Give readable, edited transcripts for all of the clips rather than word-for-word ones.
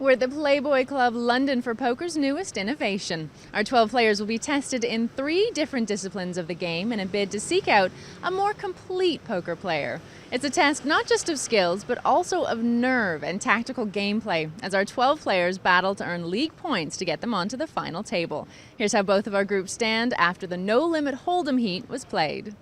We're the Playboy Club London for Poker's newest innovation. Our 12 players will be tested in 3 different disciplines of the game in a bid to seek out a more complete poker player. It's a test not just of skills, but also of nerve and tactical gameplay, as our 12 players battle to earn league points to get them onto the final table. Here's how both of our groups stand after the no-limit hold'em heat was played.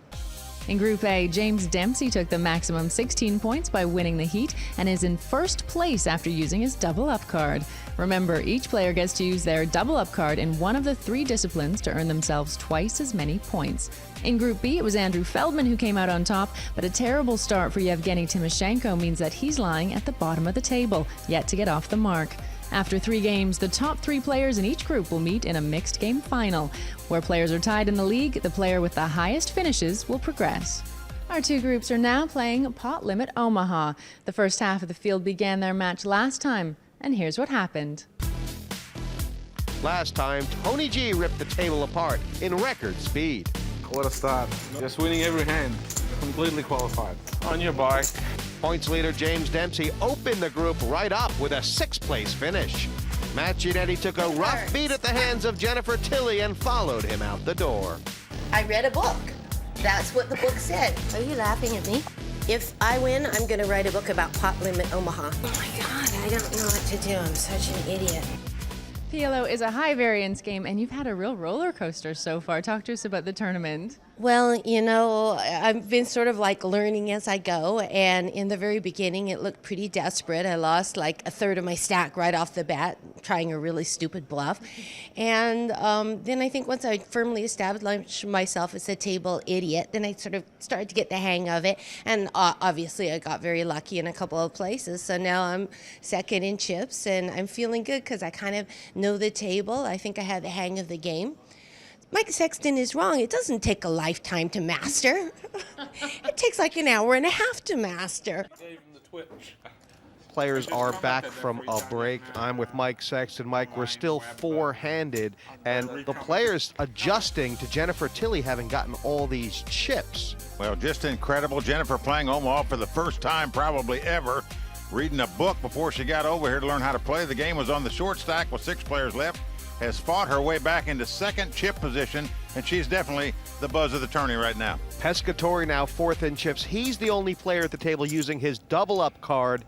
In Group A, James Dempsey took the maximum 16 points by winning the heat and is in first place after using his double up card. Remember, each player gets to use their double up card in one of the 3 disciplines to earn themselves twice as many points. In Group B, it was Andrew Feldman who came out on top, but a terrible start for Yevgeny Timoshenko means that he's lying at the bottom of the table, yet to get off the mark. After 3 games, the top 3 players in each group will meet in a mixed game final. Where players are tied in the league, the player with the highest finishes will progress. Our 2 groups are now playing Pot Limit Omaha. The first half of the field began their match last time, and here's what happened. Last time, Tony G ripped the table apart in record speed. What a start. Just winning every hand. Completely qualified. On your bike. Points leader James Dempsey opened the group right up with a 6th place finish. Matt Giannetti took a rough beat at the hands of Jennifer Tilley and followed him out the door. I read a book. That's what the book said. Are you laughing at me? If I win, I'm going to write a book about Pot Limit Omaha. Oh my God, I don't know what to do. I'm such an idiot. PLO is a high variance game, and you've had a real roller coaster so far. Talk to us about the tournament. Well, you know, I've been sort of like learning as I go, and in the very beginning it looked pretty desperate. I lost like a third of my stack right off the bat, trying a really stupid bluff. And then I think once I firmly established myself as a table idiot, then I sort of started to get the hang of it. And obviously I got very lucky in a couple of places. So now I'm second in chips, and I'm feeling good because I kind of know the table. I think I have the hang of the game. Mike Sexton is wrong. It doesn't take a lifetime to master. It takes like an hour and a half to master. Players are back from a break. I'm with Mike Sexton. Mike, we're still 4-handed, and the players adjusting to Jennifer Tilley having gotten all these chips. Well, just incredible. Jennifer playing Omaha for the first time probably ever. Reading a book before she got over here to learn how to play. The game was on the short stack with 6 players left. Has fought her way back into second chip position, and she's definitely the buzz of the tourney right now. Pescatori now 4th in chips. He's the only player at the table using his double-up card.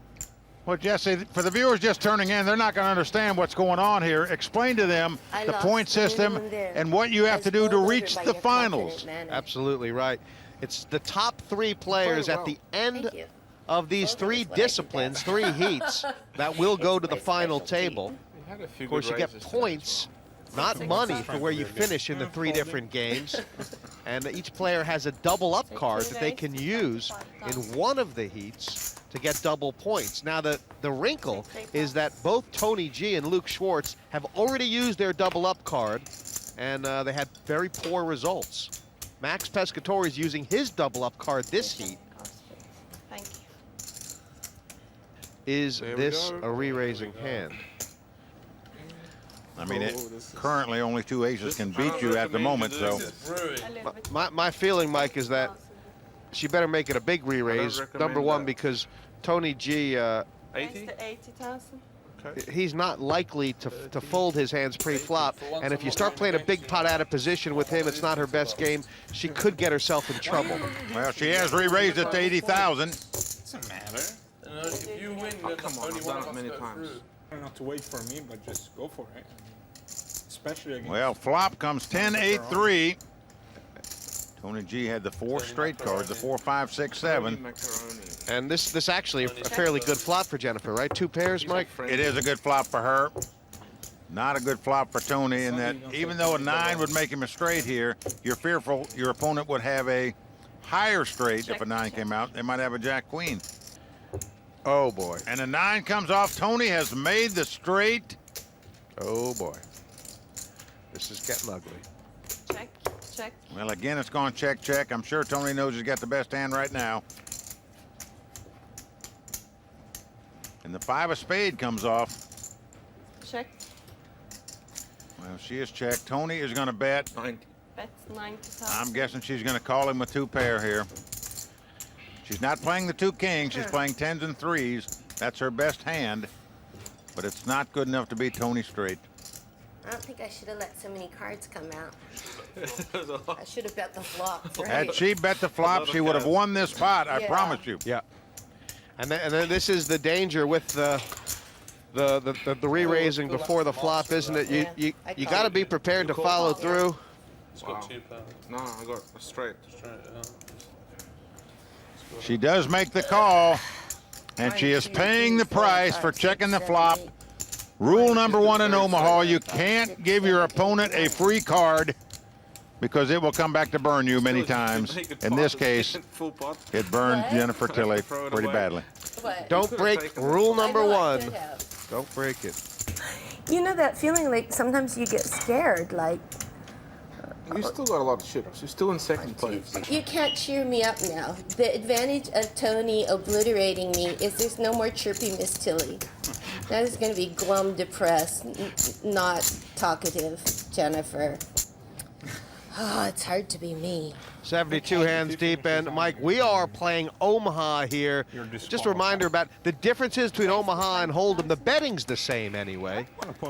Well, Jesse, for the viewers just turning in, they're not going to understand what's going on here. Explain to them the point system and what you have to do to reach the finals. Absolutely right. It's the top 3 players at the end of these 3 disciplines, 3 heats, that will go to the final table. Of course, you get points, not money, for where you finish in the 3 different games. And each player has a double-up card that they can use in one of the heats to get double points. Now, the wrinkle is that both Tony G and Luke Schwartz have already used their double-up card, and they had very poor results. Max Pescatori is using his double-up card this heat. Thank you. Is this a re-raising hand? I mean, currently only 2 aces can beat you at the moment, so. My feeling, Mike, is that she better make it a big re-raise. Number one, because Tony G, 80,000. he's not likely to fold his hands pre-flop. And if you start playing a big pot out of position with him, it's not her best game. She could get herself in trouble. Well, she has re-raised it to 80,000. Doesn't matter. If you win, then Come on, only I've one done of it us many goes times. through. Not to wait for me, but just go for it. Especially against. Well, flop comes 10-8-3. Tony G had the 4 straight cards, the 4, 5, 6, 7. And this actually a fairly good flop for Jennifer, right? 2 pairs, Mike? It is a good flop for her. Not a good flop for Tony, in that even though a 9 would make him a straight here, you're fearful your opponent would have a higher straight if a 9 came out. They might have a Jack-Queen. Oh, boy. And a 9 comes off. Tony has made the straight. Oh, boy. This is getting ugly. Check, check. Well, again, it's gone check, check. I'm sure Tony knows he's got the best hand right now. And the 5 of spade comes off. Check. Well, she is checked. Tony is going to bet. 90. Bets 90,000. I'm guessing she's going to call him a 2 pair here. She's not playing the 2 kings. She's playing 10s and 3s. That's her best hand. but it's not good enough to beat Tony straight. I don't think I should have let so many cards come out. I should have bet the flop. Right? Had she bet the flop, she would have won this pot, I promise you. Yeah. And then this is the danger with the re-raising before the flop, isn't it? You got to be prepared to follow through. It's got 2 pounds. No, I got a straight. She does make the call, and she is paying the price for checking the flop. Rule number 1 in Omaha, you can't give your opponent a free card because it will come back to burn you many times. In this case, it burned Jennifer Tilly pretty badly. Don't break rule number 1. Don't break it. You know that feeling like sometimes you get scared, like. You still got a lot of chips. You're still in second place. You can't cheer me up now. The advantage of Tony obliterating me is there's no more chirpy Miss Tilly. Now it's going to be glum, depressed, not talkative Jennifer. Oh, it's hard to be me. 72 hands deep, and Mike, we are playing Omaha here. Just a reminder about the differences between Omaha and Hold'em. The betting's the same anyway,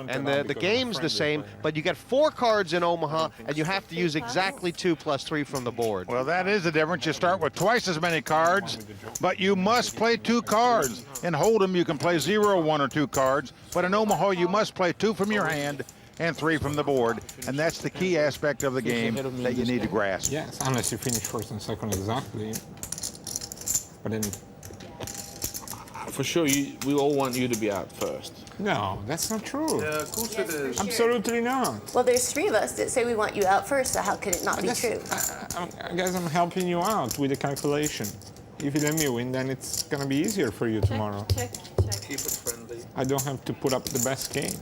and the game's the same, but you get 4 cards in Omaha, and you have to use exactly 2 plus 3 from the board. Well, that is the difference. You start with twice as many cards, but you must play 2 cards. In Hold'em, you can play 0, 1, or 2 cards, but in Omaha, you must play 2 from your hand and 3 from the board, and that's the key aspect of the game that you need to grasp. Yes, unless you finish first and second exactly. But then, For sure, we all want you to be out first. no, that's not true. Yeah, of course it is. Absolutely not. Well, there's 3 of us that say we want you out first, so how could it not be true? I guess I'm helping you out with the calculation. If you let me win, then it's gonna be easier for you tomorrow. Check. Keep it friendly. I don't have to put up the best game.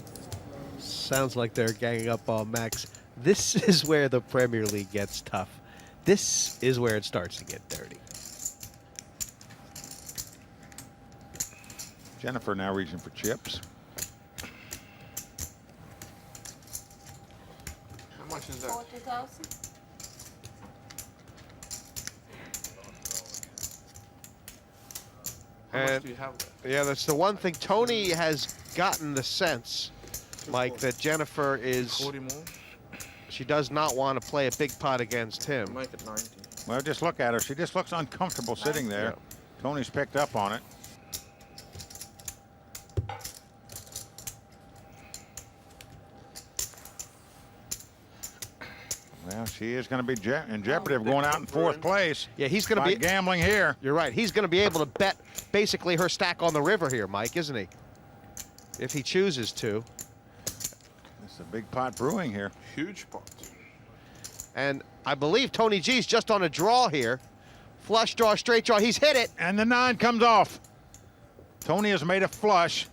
Sounds like they're ganging up on Max. This is where the Premier League gets tough. This is where it starts to get dirty. Jennifer now reaching for chips. How much is that? 40,000. How much And do you have there? yeah, that's the one thing. Tony has gotten the sense, Mike, that Jennifer is, 40 more? she does not want to play a big pot against him. Make it 90. Well, just look at her. She just looks uncomfortable sitting there. Tony's picked up on it. Well, she is going to be in jeopardy of going out in 4th place. Yeah, he's going to by be gambling here. You're right. He's going to be able to bet basically her stack on the river here, Mike, isn't he? If he chooses to. It's a big pot brewing here. Huge pot. And I believe Tony G's just on a draw here. Flush draw, straight draw. He's hit it. And the 9 comes off. Tony has made a flush.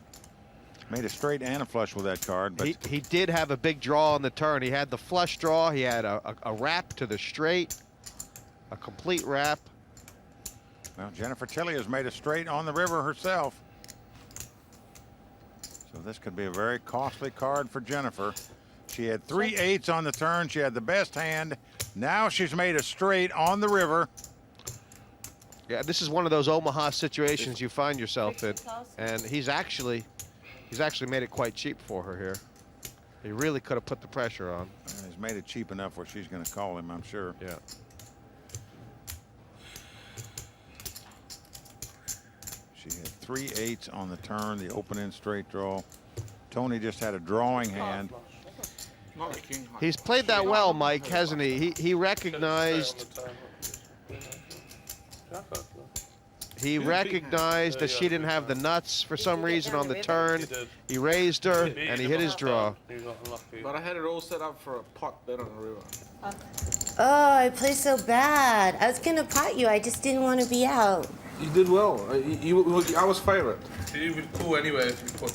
Made a straight and a flush with that card. But He did have a big draw on the turn. He had the flush draw. He had a wrap to the straight. A complete wrap. well, Jennifer Tilly has made a straight on the river herself. So this could be a very costly card for Jennifer. She had 3 8s on the turn. She had the best hand. Now she's made a straight on the river. Yeah, this is one of those Omaha situations you find yourself in. And he's actually made it quite cheap for her here. He really could have put the pressure on. He's made it cheap enough where she's going to call him, I'm sure. Yeah. She had 3 8s on the turn, the open-end straight draw. Tony just had a drawing hand. Not a king high. He's played that well, Mike, hasn't he? He recognized that she didn't have the nuts for some reason on the turn. He raised her and he hit his draw. But I had it all set up for a pot bet on the river. Oh, I play so bad. I was going to pot you. I just didn't want to be out. You did well. I was favorite. You would call anyway if you put.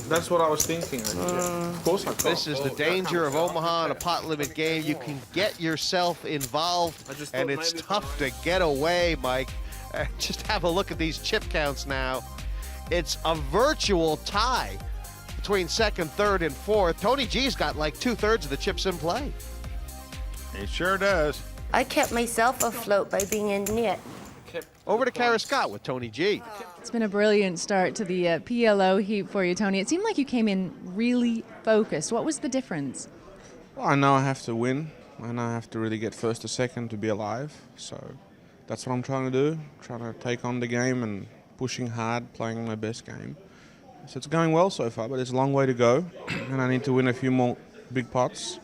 That's what I was thinking. Of course I called. This is the danger of Omaha in a pot limit game. You can get yourself involved and it's tough to get away, Mike. Just have a look at these chip counts now. It's a virtual tie between second, third, and fourth. Tony G's got like 2/3 of the chips in play. He sure does. I kept myself afloat by being in knit. Over to Kara Scott with Tony G. It's been a brilliant start to the PLO heap for you, Tony. It seemed like you came in really focused. What was the difference? Well, I know I have to win. I know I have to really get first or second to be alive. So that's what I'm trying to do. Trying to take on the game and pushing hard, playing my best game. So it's going well so far, but there's a long way to go. And I need to win a few more big pots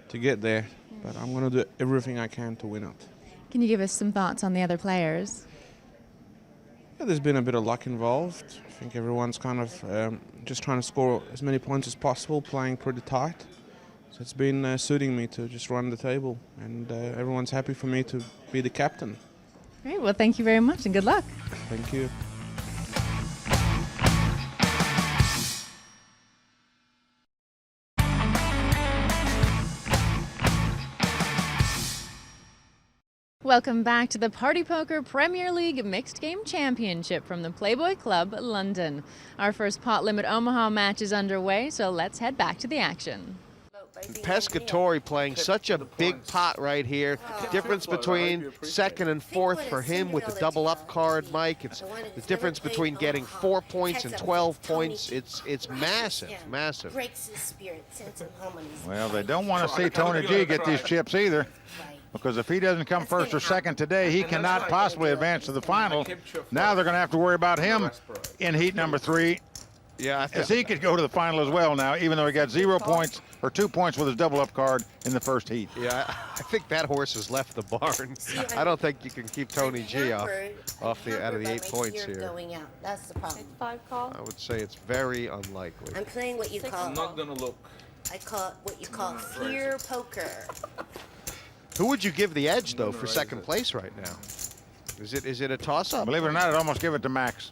to get there. But I'm going to do everything I can to win it. Can you give us some thoughts on the other players? Yeah, there's been a bit of luck involved. I think everyone's kind of just trying to score as many points as possible, playing pretty tight. So it's been suiting me to just run the table, and everyone's happy for me to be the captain. Great. Well, thank you very much and good luck. Thank you. Welcome back to the Party Poker Premier League Mixed Game Championship from the Playboy Club, London. Our first pot limit Omaha match is underway, so let's head back to the action. Pescatori playing such a big pot right here. Difference between second and fourth for him with the double up card, Mike. It's the difference between getting 4 points and 12 points. It's massive, massive. Breaks his spirit, sends him home on his Well, they don't want to see Tony G get these chips either. Because if he doesn't come first or second today, he cannot possibly advance to the final. Now they're going to have to worry about him in heat number 3. Yeah, as he could go to the final as well now, even though he got 0 points or 2 points with his double up card in the first heat. Yeah, I think that horse has left the barn. I don't think you can keep Tony G out of the 8 points here. Going out. That's the problem. 5 call. I would say it's very unlikely. I'm playing what you call. I'm not gonna look. I call it what you call fear poker. Who would you give the edge though for second place right now? Is it a toss-up? Believe it or not, I'd almost give it to Max.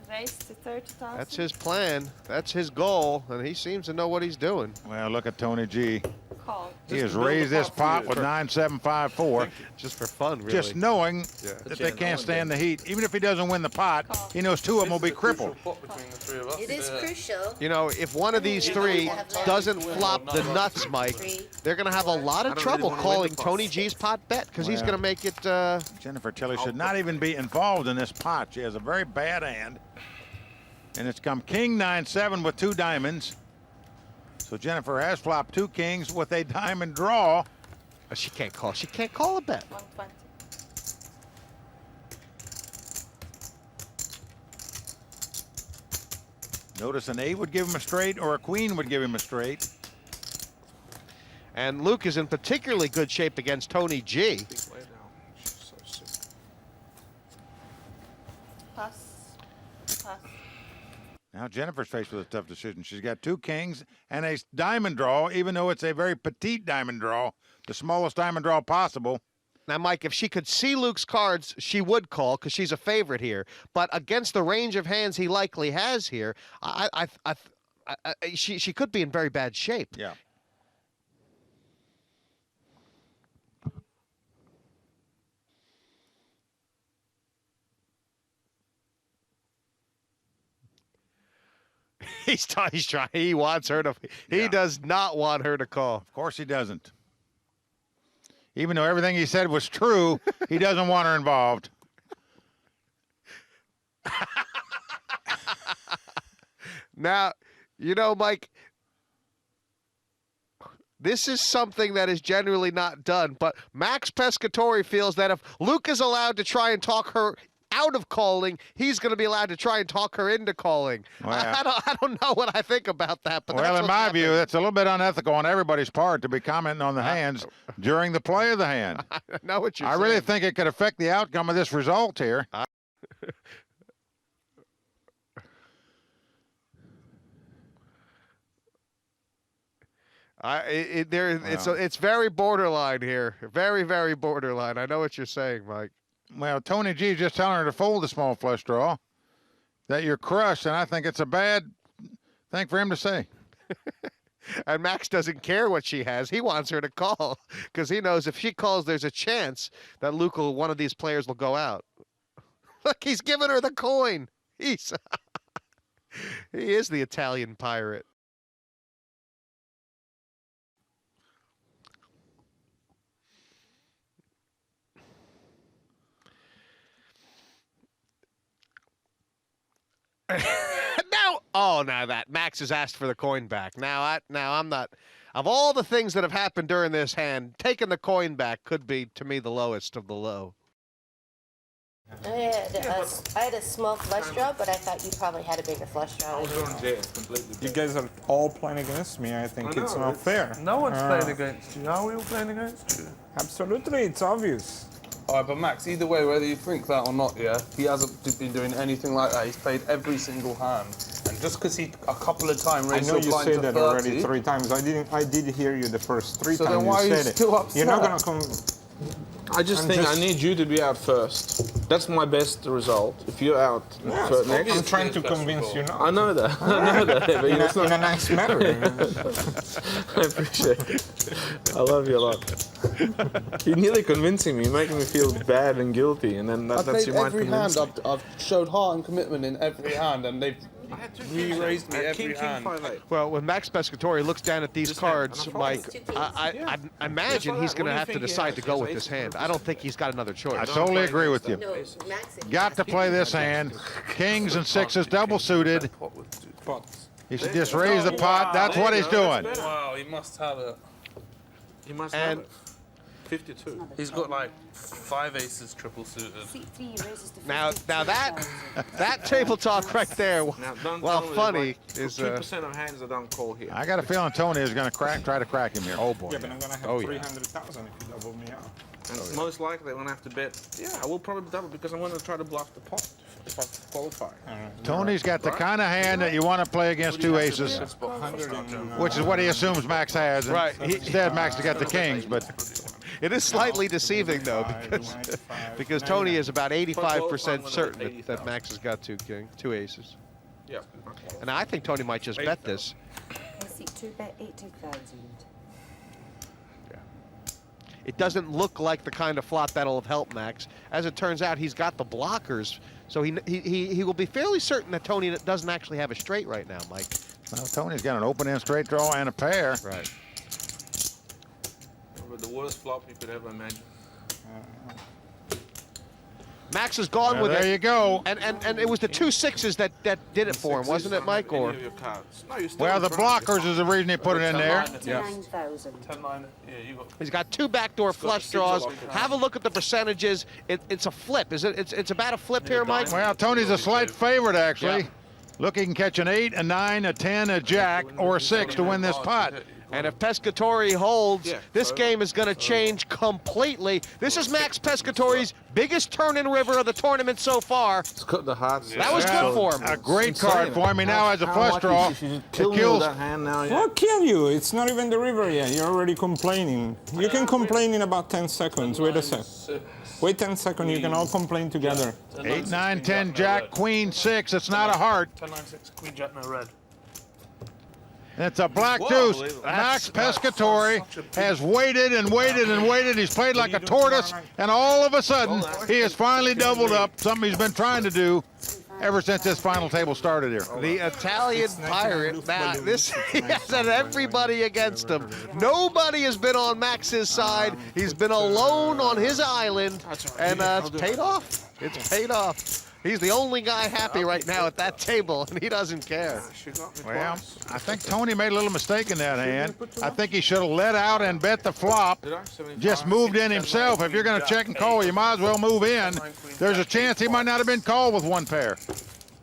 Raise to 30,000. That's his plan. That's his goal, and he seems to know what he's doing. Well, look at Tony G. Call. He has raised this pot with 9-7-5-4. Just for fun, really. Just knowing that they can't stand the heat. Even if he doesn't win the pot, he knows 2 of them will be crippled. It is crucial. You know, if one of these 3 doesn't flop the nuts, Mike, they're going to have a lot of trouble calling Tony G's pot bet because he's going to make it... Jennifer Tilly should not even be involved in this pot. She has a very bad hand. And it's come King 9-7 with 2 diamonds. So Jennifer has flopped 2 kings with a diamond draw. She can't call. She can't call a bet. 120. Notice an 8 would give him a straight or a queen would give him a straight. And Luke is in particularly good shape against Tony G. Pass. Pass. Now Jennifer's faced with a tough decision. She's got 2 kings and a diamond draw, even though it's a very petite diamond draw, the smallest diamond draw possible. Now, Mike, if she could see Luke's cards, she would call because she's a favorite here. But against the range of hands he likely has here, she could be in very bad shape. Yeah. He's trying. He wants her to. He does not want her to call. Of course he doesn't. Even though everything he said was true, he doesn't want her involved. Now, you know, Mike, this is something that is generally not done, but Max Pescatori feels that if Luke is allowed to try and talk her out of calling, he's going to be allowed to try and talk her into calling. Well, I don't know what I think about that. But well, that's in my happening. view, that's a little bit unethical on everybody's part to be commenting on the hands during the play of the hand. I know what you're I saying. really think it could affect the outcome of this result here. It's very borderline here. Very, very borderline. I know what you're saying, Mike. Well, Tony G is just telling her to fold the small flush draw, that you're crushed, and I think it's a bad thing for him to say. And Max doesn't care what she has. He wants her to call because he knows if she calls, there's a chance that one of these players will go out. Look, he's giving her the coin. He is the Italian pirate. Now, oh, now that Max has asked for the coin back. Now I'm not. Of all the things that have happened during this hand, taking the coin back could be, to me, the lowest of the low. I had a small flush draw, but I thought you probably had a bigger flush draw. You guys are all playing against me. I think it's not fair. No one's playing against you. Are we all playing against you? Absolutely, it's obvious. All right, but Max, either way, whether you think that or not, yeah, he hasn't been doing anything like that. He's played every single hand, and just because he a couple of times raised I know your you blind said to that 30, already 3 times. I did hear you the first 3 So times then why you are you said still it. upset? You're not gonna come. I just think I need you to be out first. That's my best result. If you're out first next. I'm trying to convince you not. I know that. I know that. But In a nice manner. I appreciate it. I love you a lot. You're nearly convincing me, making me feel bad and guilty, and then I've that's played your every mind hand. I've showed heart and commitment in every hand, and they've re-raised me every hand. Well, when Max Pescatori looks down at these cards, Mike, I imagine he's going to have to decide to go with this hand. I don't think he's got another choice. I totally agree with you. No, Max. Got to play this hand. Kings and sixes double suited. He should just raise the pot. That's what he's doing. Wow, he must have it. He must And- have it. 52. He's got like 5 aces triple suited. Now that table talk right there, Now, don't while tell me funny, there's is 2% of hands that don't call here. I got a feeling Tony is going to try to crack him here. Oh boy. Yeah, but I'm gonna have Oh, yeah. 300,000 if you double me out. And most likely I'm going to have to bet. Yeah, I will probably double because I'm going to try to bluff the pot if I qualify. Tony's got the kind of hand that you want to play against 2 aces, which is what he assumes Max has. And Right. Instead, Max has got the kings, but it is slightly deceiving though, because Tony is about 85% certain that Max has got 2 aces. Yeah. And I think Tony might just bet this. I see 2 bet 80,000. It doesn't look like the kind of flop that'll have helped Max. As it turns out, he's got the blockers, so he will be fairly certain that Tony doesn't actually have a straight right now, Mike. well, Tony's got an open-end straight draw and a pair. Right. But the worst flop you could ever imagine. Max has gone with There it. you go. And it was the 2 sixes that did it for him, wasn't it, Mike? Or Well, the blockers is the reason he put it in there. 9,000. 10-9. Yeah, you got. he's got 2 backdoor flush draws. Have a look at the percentages. It's a flip. Is it? It's about a flip here, Mike. Well, Tony's a slight favorite, actually. Yeah. Look, he can catch an 8, a 9, a 10, a jack, or a 6 to win this pot. And if Pescatori holds, Yeah, this so- game is going to change completely. This is Max Pescatori's biggest turn in river of the tournament so far. It's cut the hearts. That was good for him. A great card for him. He now has a flush draw. It Kill me with kills. that hand now. Yeah. I'll kill you. It's not even the river yet. You're already complaining. You can complain in about 10 seconds. Wait a sec. Wait 10 seconds. You can all complain together. 8, 9, 10, jack, queen, 6. It's not a heart. 10-9-6, Queen Jack, no red. It's a black Whoa, deuce. Max Pescatori has waited and waited and waited. He's played like a tortoise, and all of a sudden, he has finally doubled up, something he's been trying to do ever since this final table started here. The Italian pirate. Now, he has had everybody against him. Nobody has been on Max's side. He's been alone on his island, and it's paid off. It's paid off. He's the only guy happy right now at that table, and he doesn't care. Well, I think Tony made a little mistake in that hand. I think he should have let out and bet the flop. Just moved in himself. If you're going to check and call, you might as well move in. There's a chance he might not have been called with 1 pair.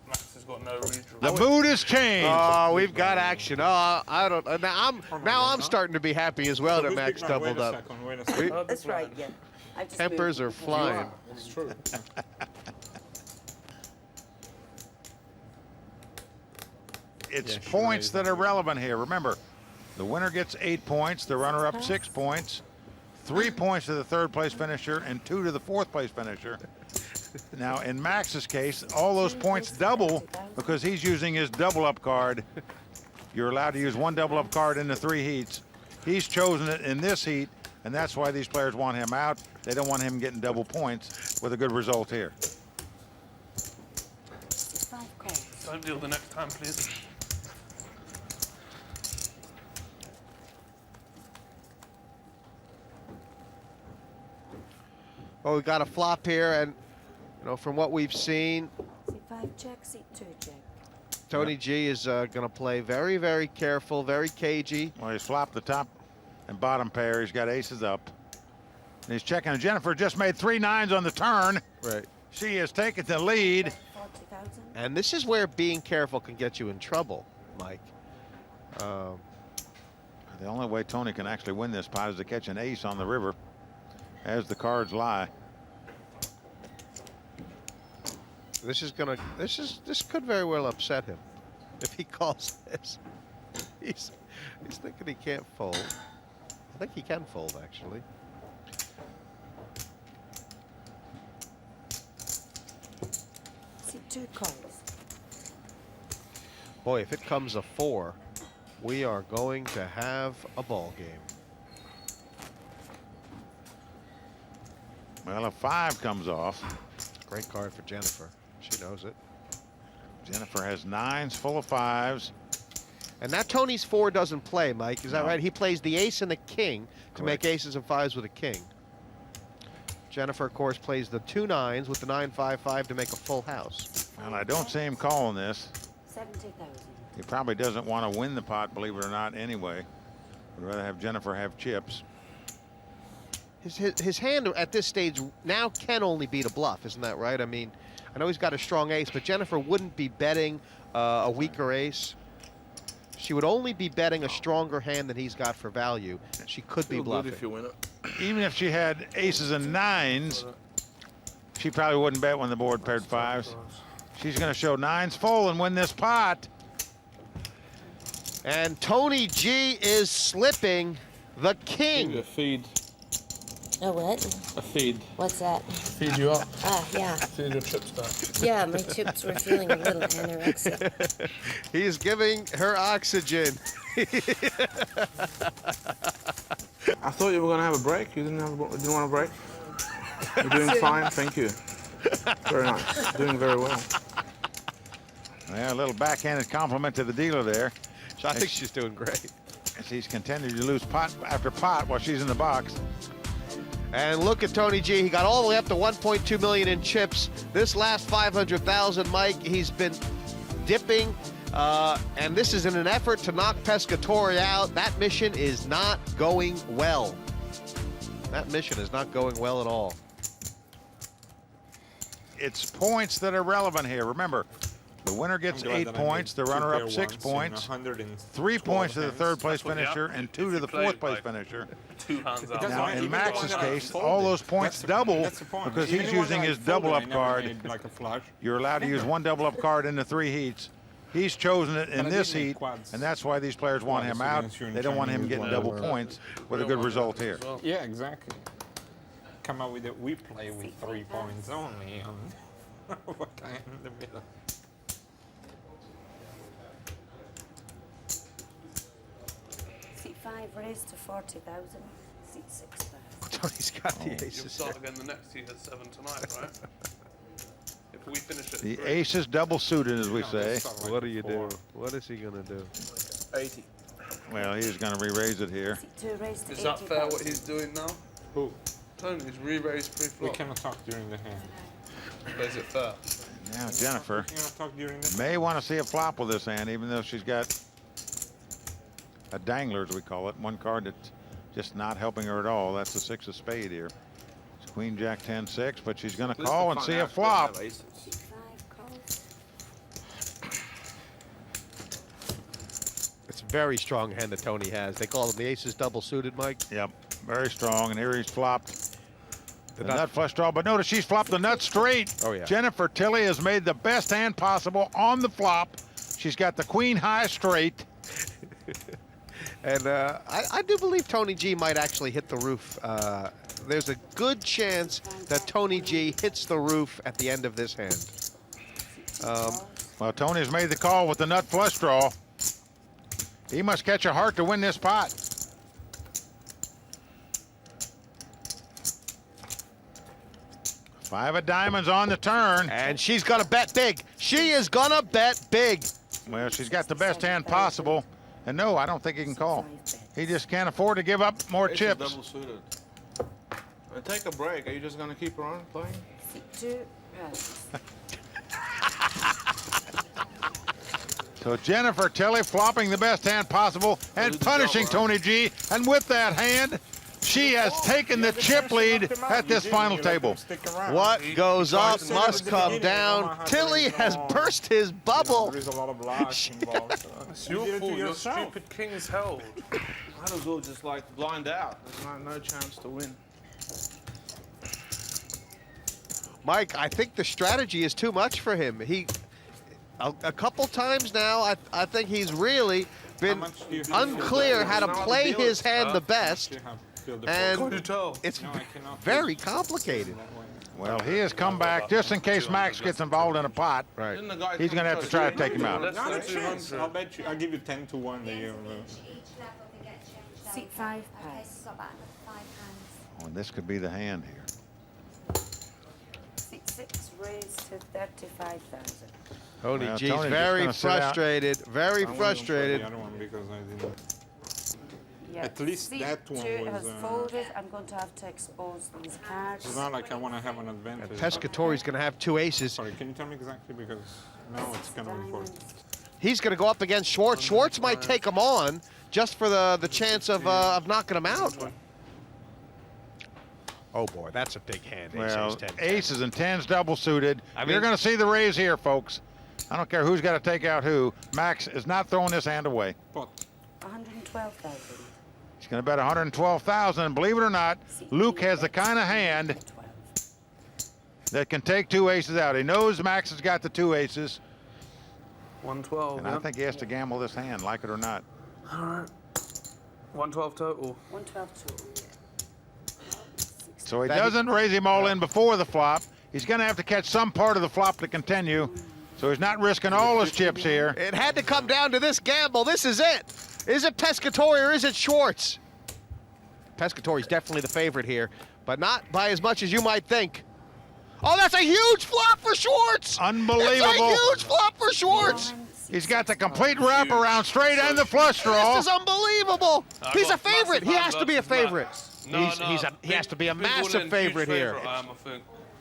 Max has got no redraw. The mood has changed. Oh, we've got action. Oh, I don't. Now I'm starting to be happy as well that Max doubled up. That's right, yeah. I just Tempers moved. are flying. It's true. It's points that are relevant here. Remember, the winner gets 8 points, the runner-up 6 points, 3 points to the 3rd place finisher, and 2 to the 4th place finisher. Now, in Max's case, all those points double because he's using his double-up card. You're allowed to use 1 double-up card in the 3 heats. He's chosen it in this heat, and that's why these players want him out. They don't want him getting double points with a good result here. 5 calls. Don't deal the next time, please. Oh, we got a flop here, and from what we've seen, See 5 check, see 2 check. Tony G is going to play very, very careful, very cagey. Well, he's flopped the top and bottom pair. He's got aces up. And he's checking. Jennifer just made 3 nines on the turn. Right. She has taken the lead. 40,000. And this is where being careful can get you in trouble, Mike. The only way Tony can actually win this pot is to catch an ace on the river, as the cards lie. This could very well upset him if he calls this. He's thinking he can't fold. I think he can fold, actually. See, 2 calls. Boy, if it comes a 4, we are going to have a ball game. Well, a 5 comes off. Great card for Jennifer. She knows it. Jennifer has 9s full of 5s. And that Tony's 4 doesn't play, Mike. Is that right? He plays the ace and the king to make aces and 5s with a king. Jennifer, of course, plays the 2 9s with the 9-5-5 to make a full house. Well, I don't see him calling this. 70,000. He probably doesn't want to win the pot, believe it or not, anyway. Would rather have Jennifer have chips. His hand at this stage now can only beat a bluff, isn't that right? I mean, I know he's got a strong ace, but Jennifer wouldn't be betting a weaker ace. She would only be betting a stronger hand than he's got for value. She could be bluffing. If you win it. Even if she had aces and 9s, she probably wouldn't bet when the board paired 5s. She's going to show 9s full and win this pot. And Tony G is slipping the king. A feed. A what? A feed. What's that? Feed you up. Yeah. Feed your chip stack. Yeah, my chips were feeling a little anorexic. He's giving her oxygen. I thought you were going to have a break. You didn't want a break? You're doing fine, thank you. Very nice. Doing very well. Yeah, a little backhanded compliment to the dealer there. I think she's doing great. As he's continued to lose pot after pot while she's in the box. And look at Tony G. He got all the way up to 1.2 million in chips. This last 500,000, Mike, he's been dipping. And this is in an effort to knock Pescatori out. That mission is not going well. That mission is not going well at all. It's points that are relevant here. Remember, the winner gets 8 points, the runner-up 6 points, 3 points to the third place finisher, and 2 to the fourth place finisher. 2 hands out. Now, in Max's case, all those points double because he's using his double-up card. You're allowed to use 1 double-up card in the 3 heats. He's chosen it in this heat, and that's why these players want him out. They don't want him getting double points with a good result here. Yeah, exactly. Come out with it. We play with 3 points only on what I am in the middle. Seat 5 raised to 40,000. Seat 6 first. Tony's got the aces. You'll start again the next heat at 7 tonight, right? If we finish it. The ace is double suited, as we say. What do you do? What is he going to do? 80. Well, he's going to re-raise it here. Seat 2 raised to Is that fair 80,000. what he's doing now? Who? Tony's re-raised We pre-flop. cannot talk during the hand. Is it fair? Now, Jennifer We cannot talk during the may want to see a flop with this hand, even though she's got a dangler, as we call it. 1 card that's just not helping her at all. That's the 6 of spade here. It's Queen, Jack, 10, 6, but she's going to call and see a flop. Seat 5 calls. It's a very strong hand that Tony has. They call them the aces double suited, Mike. Yep, very strong, and here he's flopped the nut flush draw, but notice she's flopped the nut straight. Oh, yeah. Jennifer Tilley has made the best hand possible on the flop. She's got the queen high straight. And I do believe Tony G might actually hit the roof. There's a good chance that Tony G hits the roof at the end of this hand. Well, Tony's made the call with the nut flush draw. He must catch a heart to win this pot. Five of diamonds on the turn. And she's going to bet big. She is going to bet big. Well, she's got the best hand possible. And no, I don't think he can call. He just can't afford to give up more chips. Double suited. Take a break. Are you just going to keep on playing? Seat 2 raised. So Jennifer Tilly flopping the best hand possible and punishing Tony G. And with that hand, she has taken the chip lead at this final table. What goes up must come down. Tilly has burst his bubble. There's a lot of luck involved. It's your fault. Your stupid king's held. Might as well just like blind out. There's no chance to win. Mike, I think the strategy is too much for him. A couple times now, I think he's really been unclear how to play his hand the best, and it's very complicated. Well, he has come back just in case Max gets involved in a pot. Right. He's going to have to try to take him out. Not a chance. I'll bet you. I'll give you 10 to 1 that you Seat 5 pass. Oh, and this could be the hand here. Seat 6 raised to 35,000. Tony Well, G's Tony's very just gonna sit out. frustrated, very frustrated. The other one because I didn't. Yeah. At least Seat that one 2 was, has folded. I'm going to have to expose these cards. It's not like I want to have an advantage. Pescatori's going to have 2 aces. Sorry, can you tell me exactly because now it's kind of important. He's going to go up against Schwartz. Schwartz might take him on just for the chance of knocking him out. Oh boy, that's a big hand. Well, Ace, 10, 10. aces and tens double suited. I mean, you're going to see the raise here, folks. I don't care who's got to take out who. Max is not throwing this hand away. 112,000. He's going to bet 112,000. And believe it or not, Luke has the kind of hand that can take 2 aces out. He knows Max has got the 2 aces. 112. And I think he has to gamble this hand, like it or not. All right. 112 total. 112 total. So he doesn't raise him all in before the flop. He's going to have to catch some part of the flop to continue. So he's not risking all his chips here. It had to come down to this gamble. This is it. Is it Pescatori or is it Schwartz? Pescatori's definitely the favorite here, but not by as much as you might think. Oh, that's a huge flop for Schwartz! Unbelievable. That's a huge flop for Schwartz! He's got the complete wraparound straight and the flush draw. This is unbelievable! He's a favorite. He has to be a favorite. He has to be a massive favorite here.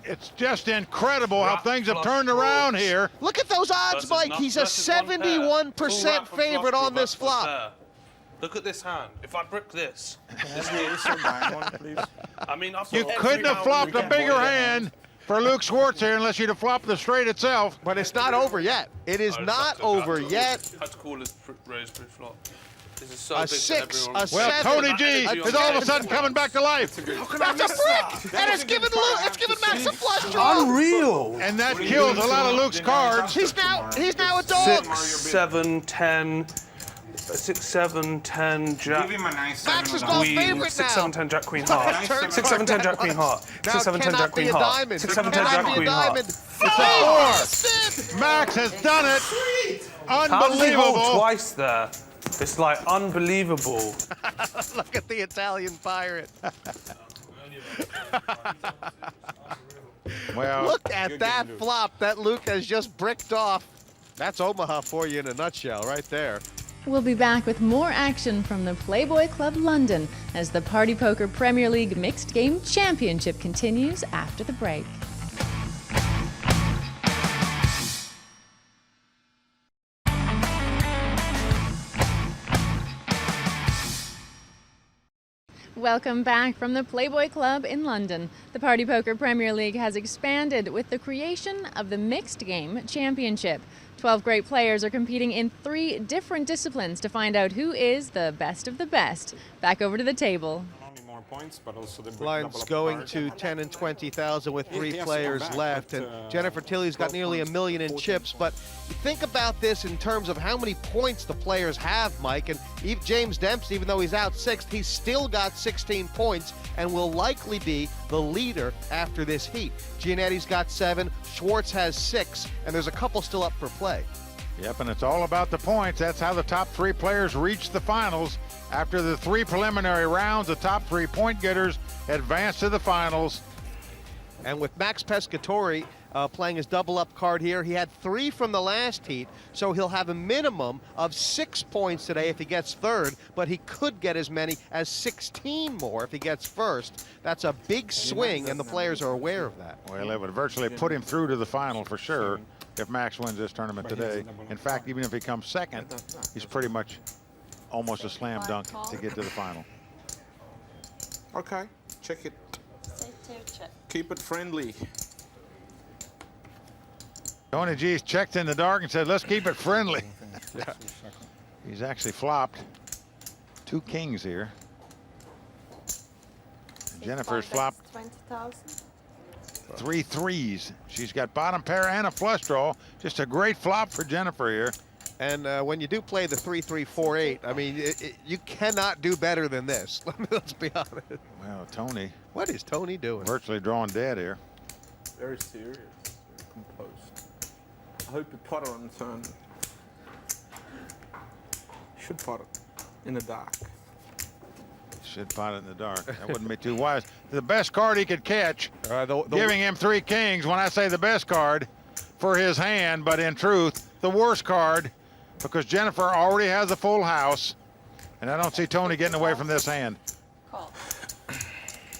It's just incredible how things have turned around here. Look at those odds, Mike. He's a 71% favorite on this flop. Look at this hand. If I brick this, I mean, you couldn't have flopped a bigger hand for Luke Schwartz here unless you'd have flopped the straight itself. But it's not over yet. It is not over yet. I had to call this raise pre-flop. This is so A big 6, that a Well, 7, Tony G is all of a sudden coming back to life. That's a brick! And it's given Max a flush draw. Unreal. And that kills a lot of Luke's cards. He's now a dog. 6, 7, 10. 6, 7, 10, jack. Give him a nice Max is seven golf and Queen, favorite 6, now. 7, 10, jack, queen, heart. Turn 6, 7, 10, jack, queen, heart. 6, 7, 10, jack, queen, heart. 6, 7, 10, jack, queen, heart. It's a 4. Max has done it. How did he hold Unbelievable. twice there? It's like unbelievable. Look at the Italian pirate. Well, Look at that flop that Luke has just bricked off. That's Omaha for you in a nutshell right there. We'll be back with more action from the Playboy Club London as the Party Poker Premier League Mixed Game Championship continues after the break. Welcome back from the Playboy Club in London. The Party Poker Premier League has expanded with the creation of the Mixed Game Championship. 12 great players are competing in 3 different disciplines to find out who is the best of the best. Back over to the table. only more points, but also the Lines going to 10 and 20,000 with 3 players left, and Jennifer Tilly's got nearly $1 million in chips. But think about this in terms of how many points the players have, Mike. And James Dempsey, even though he's out 6th, he's still got 16 points and will likely be the leader after this heat. Gianetti's got 7, Schwartz has 6, and there's a couple still up for play. Yep, and it's all about the points. That's how the top 3 players reach the finals. After the 3 preliminary rounds, the top 3 point getters advance to the finals. And with Max Pescatori playing his double-up card here, he had 3 from the last heat, so he'll have a minimum of 6 points today if he gets third, but he could get as many as 16 more if he gets first. That's a big swing, and the players are aware of that. Well, it would virtually put him through to the final for sure if Max wins this tournament today. In fact, even if he comes second, he's pretty much almost a slam dunk to get to the final. Okay, check it. Keep it friendly. Tony G's checked in the dark and said, let's keep it friendly. He's actually flopped 2 kings here. Jennifer's flopped 3 threes. She's got bottom pair and a flush draw. Just a great flop for Jennifer here. And when you do play the 3-3-4-8, I mean, you cannot do better than this. Let's be honest. Well, Tony. What is Tony doing? Virtually drawing dead here. Very serious, very composed. I hope you putter on turn. Should putter in the dark. Should pot it in the dark. That wouldn't be too wise. The best card he could catch, giving him 3 kings. When I say the best card for his hand, but in truth, the worst card, because Jennifer already has a full house, and I don't see Tony getting away from this hand. Call.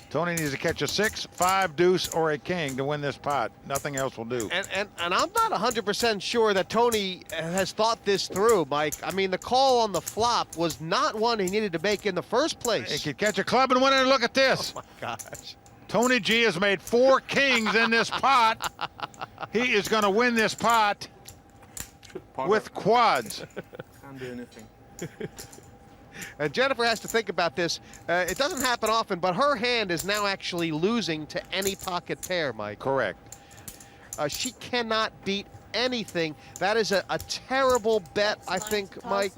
Tony needs to catch a 6, 5, deuce, or a king to win this pot. Nothing else will do. And I'm not 100% sure that Tony has thought this through, Mike. I mean, the call on the flop was not one he needed to make in the first place. He could catch a club and win it. Look at this. Oh, my gosh. Tony G has made 4 kings in this pot. He is going to win this pot with quads. Can't do anything. And Jennifer has to think about this. It doesn't happen often, but her hand is now actually losing to any pocket pair, Mike. Correct. She cannot beat anything. That is a terrible bet, I think, Mike.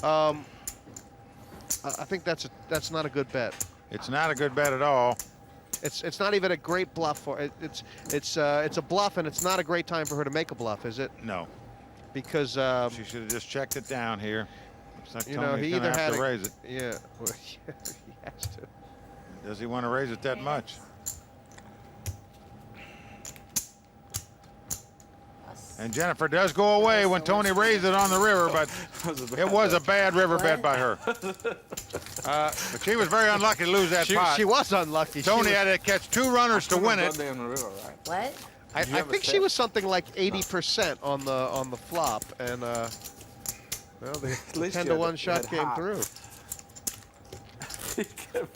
I think that's not a good bet. It's not a good bet at all. It's not even a great bluff for it. It's a bluff, and it's not a great time for her to make a bluff, is it? No. Because she should have just checked it down here. You know, he either had to raise it. Yeah, well, he has to. Does he want to raise it that much? And Jennifer does go away when Tony raised it on the river, but it was a bad river bet by her. But she was very unlucky to lose that pot. She was unlucky. Tony had to catch 2 runners to win it. What? I think she was something like 80% on the flop, and well, the 10-to-1 shot came through.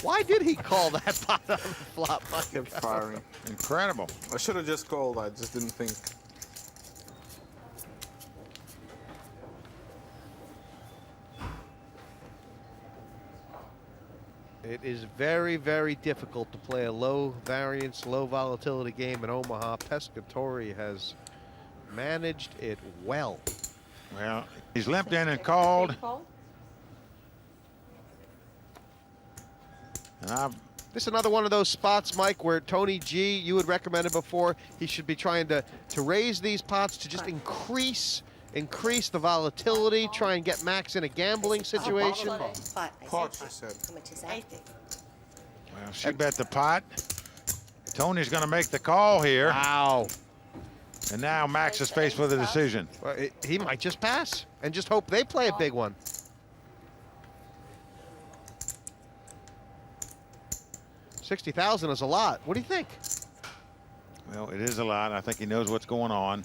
Why did he call that pot on the flop? Kept firing. Incredible. I should have just called. I just didn't think. It is very, very difficult to play a low variance, low volatility game in Omaha. Pescatori has managed it well. Well, he's limped in and called. And this is another one of those spots, Mike, where Tony G, you had recommended before, he should be trying to raise these pots to just increase the volatility, try and get Max in a gambling situation. Pot, she said. How much is that? Well, she bet the pot. Tony's going to make the call here. Wow. And now Max is faced with a decision. Well, he might just pass and just hope they play a big one. $60,000 is a lot. What do you think? Well, it is a lot. I think he knows what's going on,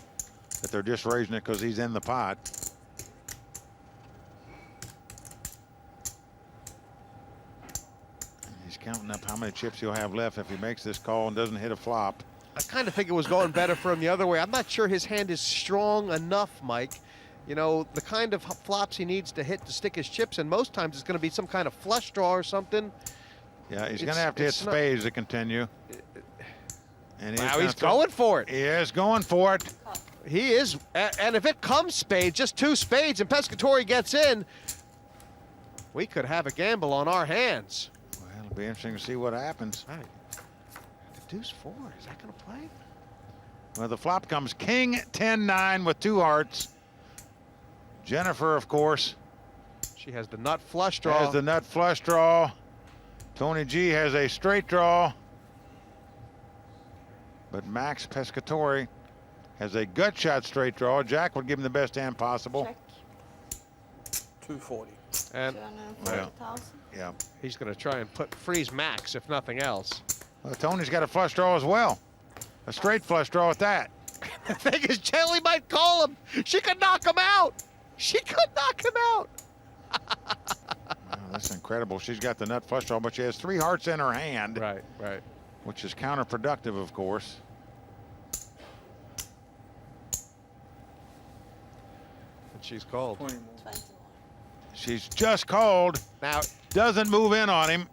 that they're just raising it because he's in the pot. He's counting up how many chips he'll have left if he makes this call and doesn't hit a flop. I kind of think it was going better for him the other way. I'm not sure his hand is strong enough, Mike. You know, the kind of flops he needs to hit to stick his chips in, most times it's going to be some kind of flush draw or something. Yeah, he's going to have to hit spades to continue. And he's going for it. He is going for it. He is. And if it comes spades, just 2 spades, and Pescatori gets in, we could have a gamble on our hands. Well, it'll be interesting to see what happens. Right. The deuce 4, is that going to play? Well, the flop comes king 10-9 with 2 hearts. Jennifer, of course. She has the nut flush draw. Has the nut flush draw. Tony G has a straight draw. But Max Pescatori has a gut shot straight draw. Jack would give him the best hand possible. Check. 240. And 240,000. Yeah. he's going to try and freeze Max, if nothing else. Well, Tony's got a flush draw as well. A straight flush draw at that. The thing is, Jelly might call him. She could knock him out. She could knock him out. Wow, that's incredible. She's got the nut flush draw, but she has 3 hearts in her hand. Right, right. Which is counterproductive, of course. And she's called. 20 more. 21. She's just called. Now, Doesn't move in on him.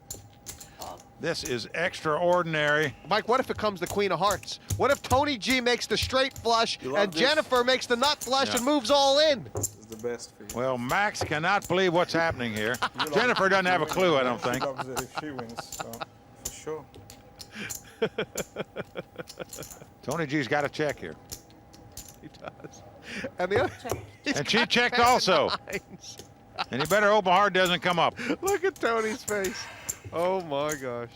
This is extraordinary. Mike, what if it comes the Queen of Hearts? What if Tony G makes the straight flush and this? Jennifer makes the nut flush Yeah. and moves all in? It's the best for you. Well, Max cannot believe what's happening here. Jennifer doesn't have a clue, I don't think. She loves it if she wins. So. For sure. Tony G's got to check here. He does. And the other, he's And she got checked 10 also. nines. And he better hope a heart doesn't come up. Look at Tony's face. Oh my gosh.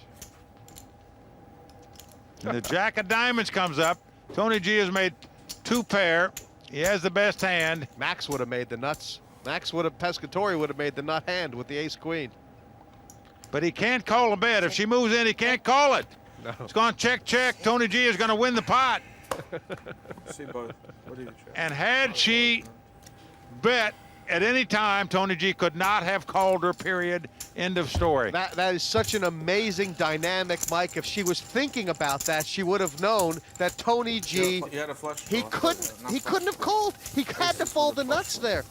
And the Jack of Diamonds comes up. Tony G has made 2 pair. He has the best hand. Max would have made the nuts. Pescatori would have made the nut hand with the ace queen. But he can't call a bet. If she moves in, he can't call it. No. It's going check, check. Tony G is going to win the pot. See both. What do you check? And had she bet at any time, Tony G could not have called her, period. End of story. That is such an amazing dynamic, Mike. If she was thinking about that, she would have known that Tony G, You had a flush he draw. couldn't have called. He had to fold the nuts there.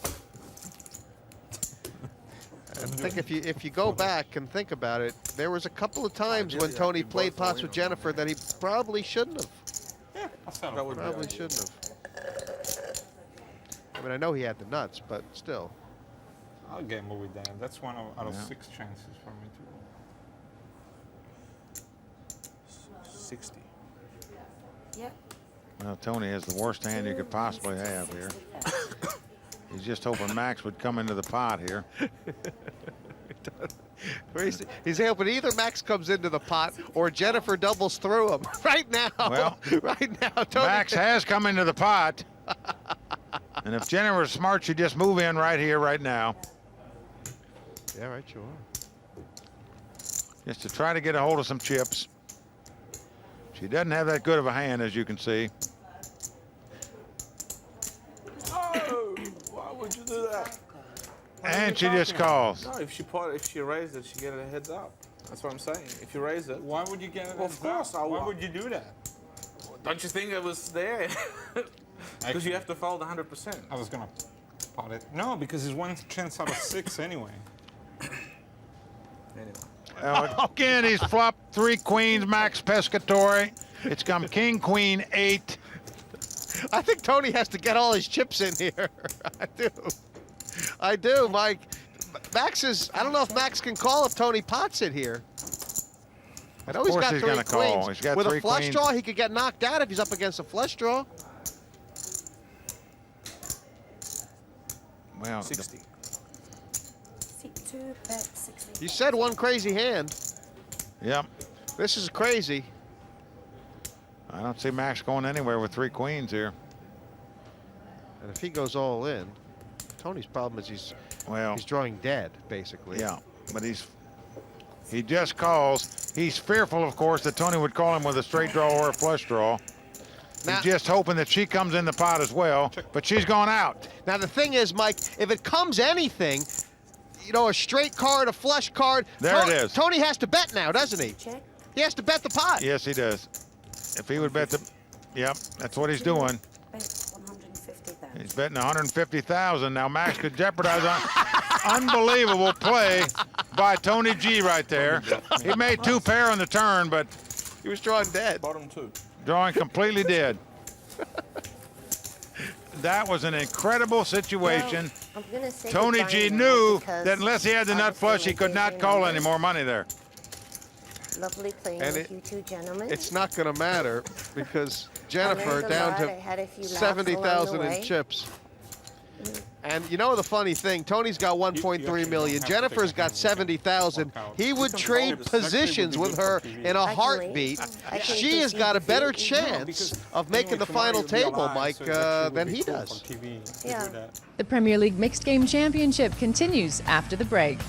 I think if you go back and think about it, there was a couple of times when Tony played pots with Jennifer that he probably shouldn't have. That would Probably shouldn't have. I mean, I know he had the nuts, but still. I'll gamble with that. That's one out of Yeah. 6 chances for me to. 60. Yep. Well, Tony has the worst hand you could possibly have here. He's just hoping Max would come into the pot here. He's hoping either Max comes into the pot or Jennifer doubles through him. Right now, Well, right now, Tony. Max has come into the pot. And if Jennifer's smart, she'd just move in right here, right now. Yeah, right, you are. Just to try to get a hold of some chips. She doesn't have that good of a hand, as you can see. Oh, why would you do that? And she just calls. No, if she raised it, she get a heads up. That's what I'm saying. If you raise it, Why would you get it? Well, of course I Why will. would you do that? don't you think it was there? Because you have to fold 100%. I was gonna pot it. No, because it's 1 chance out of 6 anyway. Anyway. Again, he's flopped 3 queens, Max Pescatori. It's come king, queen, 8. I think Tony has to get all his chips in here. I do, Mike. Max is. I don't know if Max can call if Tony pots it here. I know Of he's course got he's 3 gonna call. queens. He's got With 3 a flush queens. draw, he could get knocked out if he's up against a flush draw. Well, 60. 2 bet 60. You said one crazy hand. Yep. This is crazy. I don't see Max going anywhere with 3 queens here. And if he goes all in, Tony's problem is he's drawing dead, basically. Yeah, but he just calls. He's fearful, of course, that Tony would call him with a straight draw or a flush draw. Now, He's just hoping that she comes in the pot as well, but she's gone out. now the thing is, Mike, if it comes anything, you know, a straight card, a flush card. There it is. Tony has to bet now, doesn't he? Check. He has to bet the pot. Yes, he does. If he would bet the, yep, that's what he's doing. Bet 150,000. He's betting 150,000. Now Max could jeopardize an unbelievable play by Tony G right there. He made 2 pair on the turn, but He was drawing dead. Bottom 2. drawing completely dead. That was an incredible situation. I'm gonna say Tony goodbye G now knew because that unless he had the nut obviously flush, he my could not favorite call number. any more money there. Lovely playing And with you 2 gentlemen. It's not going to matter because Jennifer learned a down lot. to I had a few laughs 70,000 along the in way. chips. And you know the funny thing, Tony's got 1.3 million. Jennifer's got 70,000. He would trade positions with her in a heartbeat. She has got a better chance of making the final table, Mike, than he does. Yeah. The Premier League Mixed Game Championship continues after the break.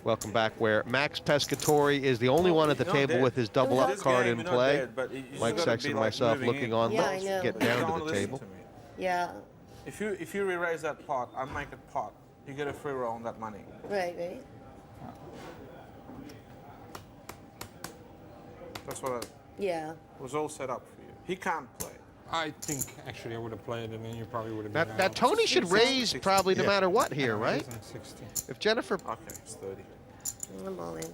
Welcome back, where Max Pescatori is the only one at the table with his double-up card in play. Mike Sexton and myself looking on. Let's get down to the table. Yeah. If you re-raise that pot, I make it pot. You get a free roll on that money. Right, right. That's what was all set up for you. He can't play. I think actually I would have played, and then you probably would have been out. That Tony should raise probably no matter what here, right? If Jennifer... Okay, it's 30. I'm all in.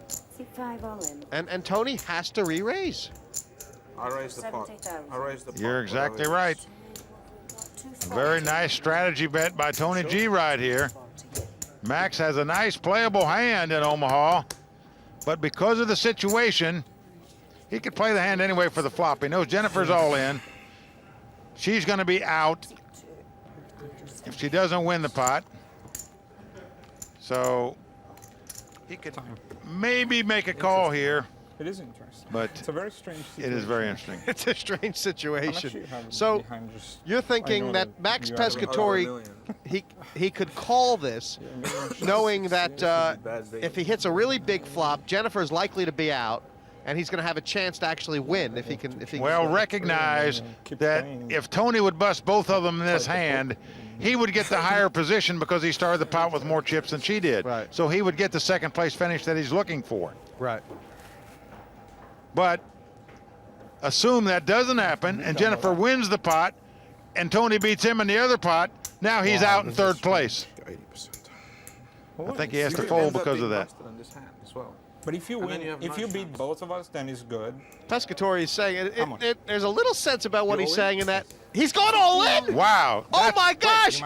See, 5 all in. And Tony has to re-raise. I raised the pot. I raised the pot. You're exactly right. A very nice strategy bet by Tony G right here. Max has a nice playable hand in Omaha, but because of the situation, he could play the hand anyway for the flop. He knows Jennifer's all in. She's going to be out if she doesn't win the pot. So he could maybe make a call here. It is interesting. But it's a very strange situation. It is very interesting. It's a strange situation. So you're thinking that Max Pescatori, he could call this, knowing that if he hits a really big flop, Jennifer's likely to be out, and he's going to have a chance to actually win if he can. Well, recognize that if Tony would bust both of them in this hand, he would get the higher position because he started the pot with more chips than she did. Right. So he would get the second place finish that he's looking for. Right. But assume that doesn't happen, and Jennifer wins the pot, and Tony beats him in the other pot. Now he's out in third place. 80%. I think he has to fold because of that. But if you win, if you beat both of us, then it's good. Pescatori is saying there's a little sense about what he's saying in that he's gone all in. Wow! Oh my gosh!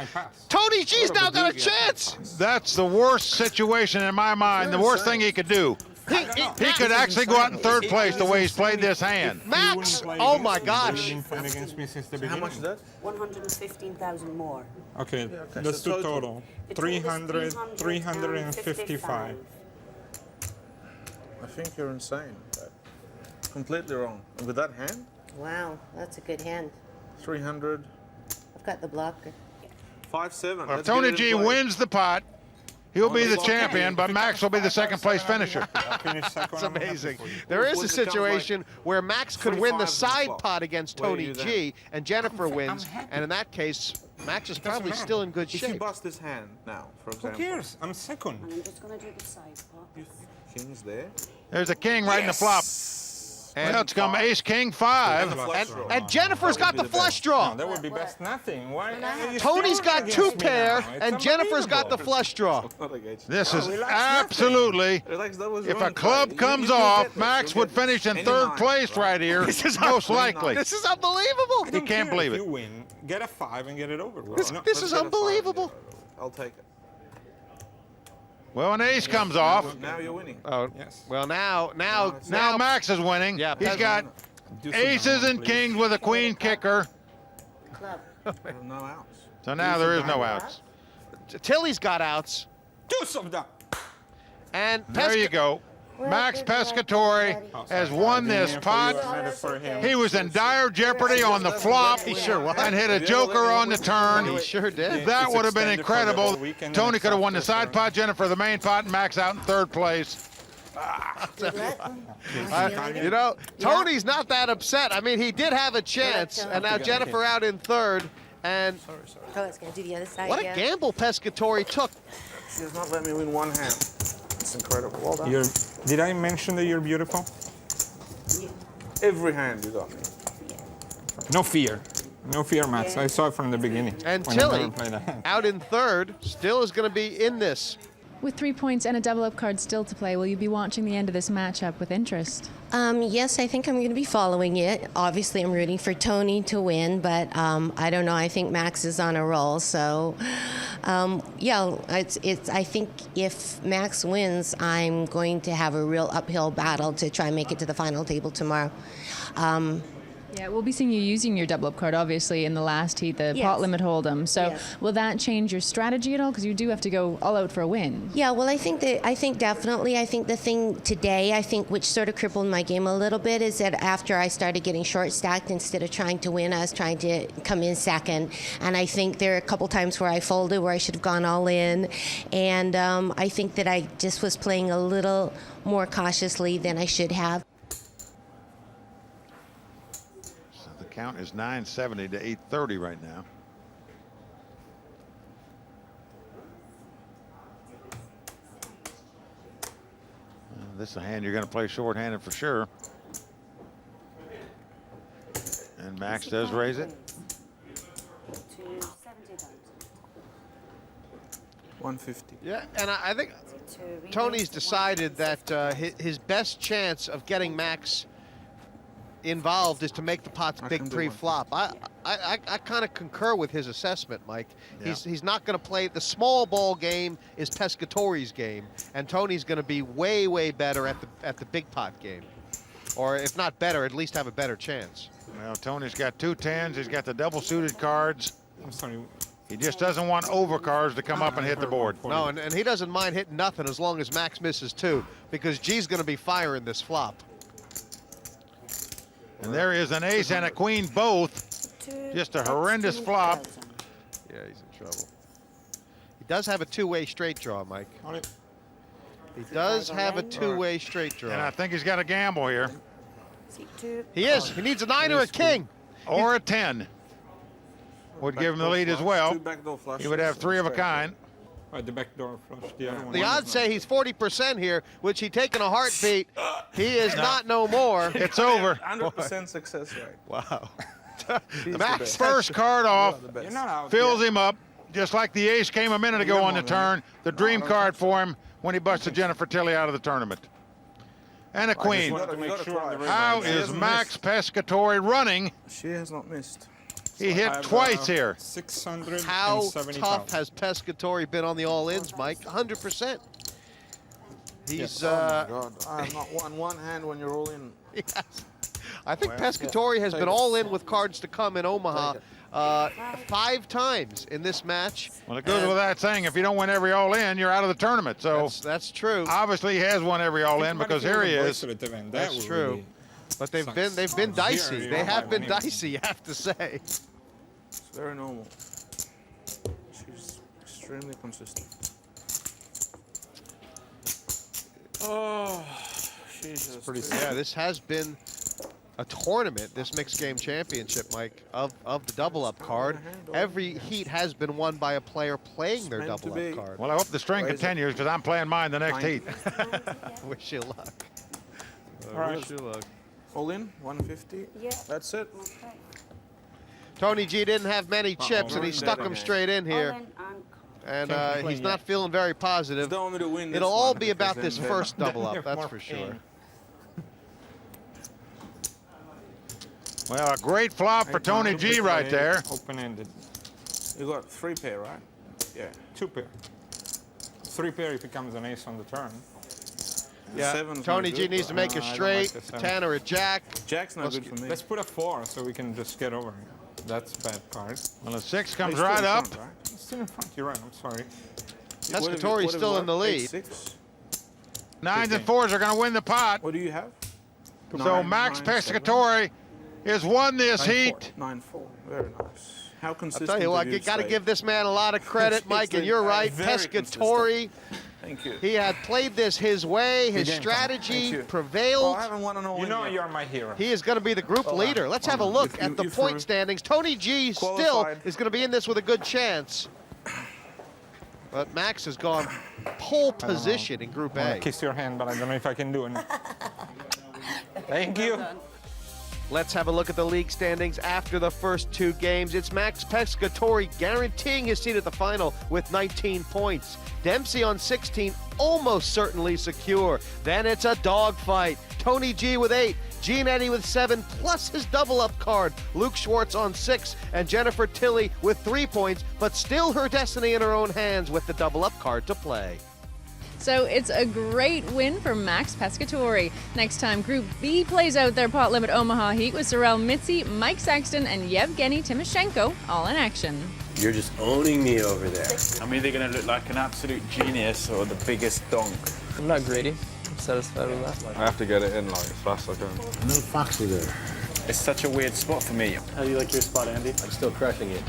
Tony G's now got a chance. That's the worst situation in my mind. The worst thing he could do. He could actually go out in third place the way he's played this hand. Max! Oh my gosh! How much is that? 115,000 more. Okay, let's do total. 300, 355. I think you're insane. Completely wrong. And with that hand? Wow, that's a good hand. 300. I've got the blocker. 5-7. Well, if Tony G wins the pot, he'll be the champion, but Max will be the second place finisher. That's amazing. There is a situation where Max could win the side pot against Tony G, and Jennifer wins, and in that case, Max is probably still in good If you shape. bust this hand now, for example. Who cares? I'm second. And I'm just going to do the side pot. King's there. There's a king right in the flop. And it's come ace, king, 5. And Jennifer's got the flush draw. No, that would be best nothing. Why? Tony's got 2 pair, and Jennifer's got the flush draw. This is absolutely, if a club comes off, Max would finish in third place right here, most likely. This is unbelievable. He can't believe it. If you win, get a 5 and get it over with. This is unbelievable. I'll take it. Well, an ace comes off. Now you're winning. Oh, yes. Well, now Max is winning. Yeah, he's got aces and kings with a queen kicker. Club. No outs. So now there is no outs. Tilly's got outs. Do something. And There you go. Max Pescatori has won this pot. He was in dire jeopardy on the flop. He sure was. And hit a joker on the turn. He sure did. That would have been incredible. Tony could have won the side pot, Jennifer the main pot, and Max out in third place. You know, Tony's not that upset. I mean, he did have a chance, and now Jennifer out in third. And Oh, it's going to do the other side. what a gamble Pescatori took. She has not let me win one hand. It's incredible. Well done. Did I mention that you're beautiful? Every hand you got me. No fear. No fear, Max. I saw it from the beginning. And when I Tilly, never played a hand. out in third, still is going to be in this. With 3 points and a double-up card still to play, will you be watching the end of this matchup with interest? Yes, I think I'm going to be following it. Obviously, I'm rooting for Tony to win, but I don't know. I think Max is on a roll, so Yeah, it's. I think if Max wins, I'm going to have a real uphill battle to try and make it to the final table tomorrow. Yeah, we'll be seeing you using your double up card, obviously, in the last heat, the pot limit hold'em. So will that change your strategy at all? Because you do have to go all out for a win. Yeah, well, I think definitely. I think the thing today, which sort of crippled my game a little bit, is that after I started getting short stacked, instead of trying to win, I was trying to come in second. And I think there are a couple times where I folded, where I should have gone all in. And I think that I just was playing a little more cautiously than I should have. Count is 970 to 830 right now. This is a hand you're going to play short-handed for sure. And Max does raise it. 150. Yeah, and I think Tony's decided that his best chance of getting Max involved is to make the pots big pre-flop. I kind of concur with his assessment, Mike. Yeah. He's not going to play. The small ball game is Pescatori's game, and Tony's going to be way better at the big pot game, or if not better, at least have a better chance. Well, Tony's got 2 10s. He's got the double suited cards. I'm sorry. He just doesn't want overcards to come up and hit the board. No, and he doesn't mind hitting nothing as long as Max misses 2, because G's going to be firing this flop. And there is an ace and a queen both. Just a horrendous flop. Yeah, he's in trouble. He does have a 2-way straight draw, Mike. He does have a 2-way straight draw. And I think he's got a gamble here. He is. He needs a 9 or a king. Or a 10. Would give him the lead as well. He would have 3 of a kind. The backdoor flush. The odds say he's 40% here, which he taken a heartbeat. He is not no more. It's over. 100% success rate. Wow. Max first card off fills him up, just like the ace came a minute ago on the turn. The dream card for him when he busted Jennifer Tilly out of the tournament. And a queen. How is Max Pescatori running? She has not missed. He hit twice here. 670. How tough has Pescatori been on the all-ins, Mike? 100%. He's. Oh my God! I have not won one hand when you're all in. Yes. I think Pescatori has been all in with cards to come in Omaha 5 times in this match. Well, it goes without saying, if you don't win every all-in, you're out of the tournament. So that's true. Obviously, he has won every all-in because here he is. That's true. But they've been dicey. They have been dicey, you have to say. It's very normal. She's extremely consistent. Oh, Jesus. Yeah, this has been a tournament, this mixed game championship, Mike, of the double up card. Every heat has been won by a player playing their double up card. Well, I hope the string continues because I'm playing mine the next heat. Wish you luck. Wish you luck. All in, 150. Yeah. That's it. Okay. Tony G didn't have many chips, and he stuck them straight in here. And he's not feeling very positive. It'll all be about this first double up, that's for sure. Well, a great flop for Tony G right there. Open-ended. You got 3 pair, right? Yeah. 2 pair. 3 pair if it comes an ace on the turn. Yeah, Tony G needs to make a straight, like 10 or a jack. Jack's not good for me. Let's put a 4 so we can just get over it. That's a bad card. Well, a 6 comes right up. It's still in front, you're right, I'm sorry. Pescatori's still in the lead. 9s and 4s are going to win the pot. What do you have? So Max Pescatori has won this heat. 9-4. Very nice. How consistent? I'll tell you what, you got to give this man a lot of credit, Mike, and you're right. Pescatori, thank you. He had played this his way. His strategy prevailed. I haven't won an all-in yet. You're my hero. He is going to be the group leader. Let's have a look at the point standings. Tony G still is going to be in this with a good chance. But Max has gone pole position in Group A. I kiss your hand, but I don't know if I can do it. Thank you. Let's have a look at the league standings after the first 2 games. It's Max Pescatori guaranteeing his seat at the final with 19 points. Dempsey on 16, almost certainly secure. Then it's a dogfight. Tony G with 8, Gene Eddy with 7 plus his double up card. Luke Schwartz on 6 and Jennifer Tilley with 3 points, but still her destiny in her own hands with the double up card to play. So it's a great win for Max Pescatori. Next time, Group B plays out their pot limit Omaha heat with Sorel Mitzi, Mike Sexton, and Yevgeny Timoshenko all in action. You're just owning me over there. I'm either going to look like an absolute genius or the biggest donk. I'm not greedy. I'm satisfied with that. I have to get it in like as fast as I can. A little foxy there. It's such a weird spot for me. How do you like your spot, Andy? I'm still crushing it.